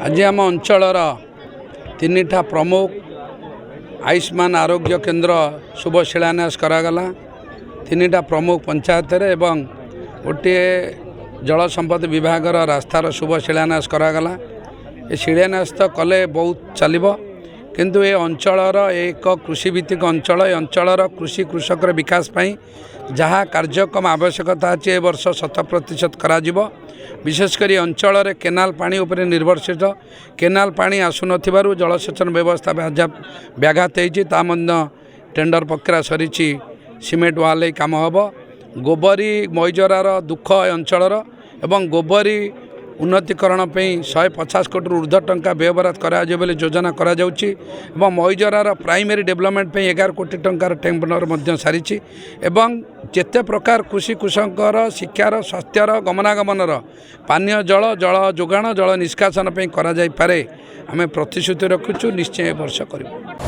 आज आम अंचलर तीन ठा प्रमुख आयुष्मान आरोग्य केन्द्र शुभ शिलान्यास करागला। तीन ठा प्रमुख पंचायत एवं गोटे जल संपद विभाग रास्तार शुभ शिलान्यास करागला। ये शिलान्यास तो कले बहुत चलो किंतु ये अंचलर एक कृषिभित्तिक अंचल अंचलर कृषि कृषकर विकास जहाँ कार्यक्रम आवश्यकता अच्छी ए वर्ष 100% करा विशेषकर अंचल केनाल पानी उपरे निर्भरशील केनाल पानी आसुन जलसेचन व्यवस्था व्याघात होता टेंडर प्रक्रिया सरी सीमेंट वाल काम हम गोबरी मईजरार दुख अंचलर एवं गोबरी उन्नतीकरण 150 कोटी ऊर्ध्व टंका व्ययबराद करा योजना करा मईजरार प्राइमरी डेवलपमेंट 11 कोटी टंकार टेंडर सारी एवं जेते प्रकार कृषि कृषकर शिक्षार स्वास्थ्यर गमनागमनर पानीय जल जल जोगाण जल निष्कासन करा जाई पारे आमे प्रतिश्रुति रखुचु निश्चय वर्ष करूँ।